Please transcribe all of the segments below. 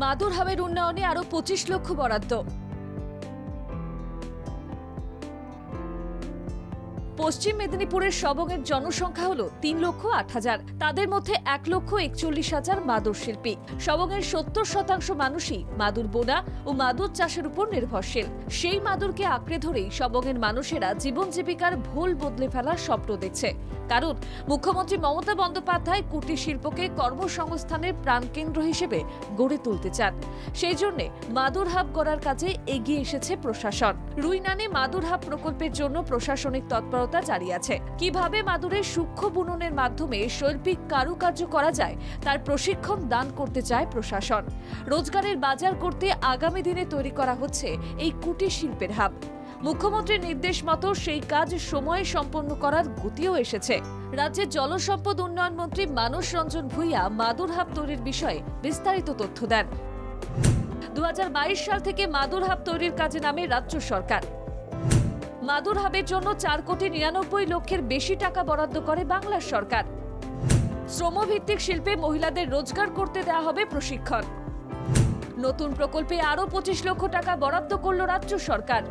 মাদুরহাটের উন্নয়নে আরো 25 লক্ষ বরাদ্দ। পশ্চিম মেদিনীপুরের সবংয়ের জনসংখ্যা হল 3,08,000। তাদের মধ্যে 1,41,000 মাদুর শিল্পী। সবংয়ের 70% মানুষই মাদুর বোনা ও মাদুর চাষের উপর নির্ভরশীল। সেই মাদুরকে আঁকড়ে ধরেই সবংয়ের মানুষেরা জীবন জীবিকার ভুল বদলে ফেলার স্বপ্ন দেখছে। কারণ মুখ্যমন্ত্রী মমতা বন্দ্যোপাধ্যায় কুটির শিল্পকে কর্মসংস্থানের প্রাণকেন্দ্র হিসেবে গড়ে তুলতে চান। সেই জন্য মাদুর হাব গড়ার কাজে এগিয়ে এসেছে প্রশাসন। রুইনানে মাদুর হাব প্রকল্পের জন্য প্রশাসনিক তৎপরতা জারি আছে। কিভাবে মাদুরের সূক্ষ্ম বুননের মাধ্যমে শৈল্পিক কারুকার্য করা যায় তার প্রশিক্ষণ দান করতে চায় প্রশাসন। রোজগারের বাজার করতে আগামী দিনে তৈরি করা হচ্ছে এই কুটির শিল্পের হাব। মুখ্যমন্ত্রীর নির্দেশ মতো সেই কাজ সময়ে সম্পন্ন করার গতিও এসেছে। রাজ্যের জলসম্পদ উন্নয়ন মন্ত্রী মানস রঞ্জন ভূঁইয়া মাদুর হাব তৈরির বিষয়ে বিস্তারিত তথ্য দেন। 2022 সাল থেকে মাদুর হাব তৈরির কাজে নামে রাজ্য সরকার। মাদুর হাবের জন্য 4,99 লক্ষের বেশি টাকা বরাদ্দ করে বাংলার সরকার। শ্রমভিত্তিক শিল্পে মহিলাদের রোজগার করতে দেওয়া হবে প্রশিক্ষণ। নতুন প্রকল্পে আরো 25 লক্ষ টাকা বরাদ্দ করল রাজ্য সরকার।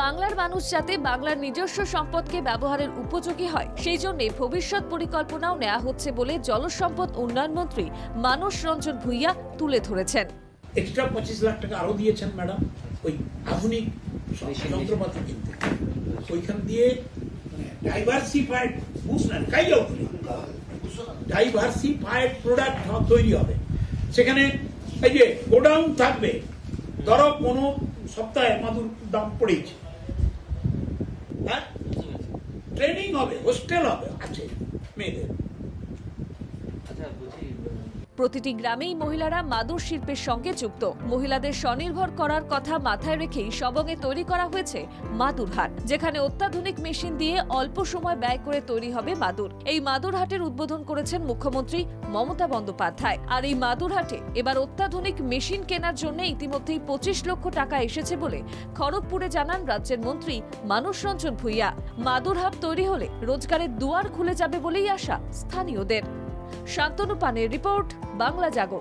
বাংলার মানুষ যাতে বাংলার নিজস্ব সম্পদকে ব্যবহারের উপযোগী হয় সেই জন্য ভবিষ্যৎ পরিকল্পনাও নেওয়া হচ্ছে বলে জলসম্পদ উন্নয়ন মন্ত্রী মানস রঞ্জন ভূঁইয়া তুলে ধরেছেন। এক্সট্রা 25 লাখ টাকা আরো দিয়েছেন ম্যাডাম ওই আধুনিক যন্ত্রপাতি কিনতে। ওইখান দিয়ে ডাইভার্সিফাইড ডাইভার্সিফাইড প্রোডাক্ট তৈরি হবে। সেখানে এই যে গোডাউন থাকবে, ধরো কোনো সপ্তাহে মাদুর দাম পড়েছে, ট্রেনিং হবে, হোস্টেল হবে, আছে মেয়েদের। প্রতিটি গ্রামেই মহিলারা মাদুর শিল্পের সঙ্গে যুক্ত। মহিলাদের স্বনির্ভর করার কথা মাথায় রেখেই সবংয়ে তৈরি করা হয়েছে মাদুর হাট, যেখানে অত্যাধুনিক মেশিন দিয়ে অল্প সময় ব্যয় করে তৈরি হবে মাদুর। এই মাদুর হাটের উদ্বোধন করেছেন মুখ্যমন্ত্রী মমতা বন্দ্যোপাধ্যায়। আর এই মাদুর হাটে এবার অত্যাধুনিক মেশিন কেনার জন্য ইতিমধ্যেই 25 লক্ষ টাকা এসেছে বলে খড়গপুরে জানান রাজ্যের মন্ত্রী মানস রঞ্জন ভূঁইয়া। মাদুর হাট তৈরি হলে রোজগারের দুয়ার খুলে যাবে বলেই আশা স্থানীয়দের। শান্তনু পানের রিপোর্ট, বাংলা জাগো।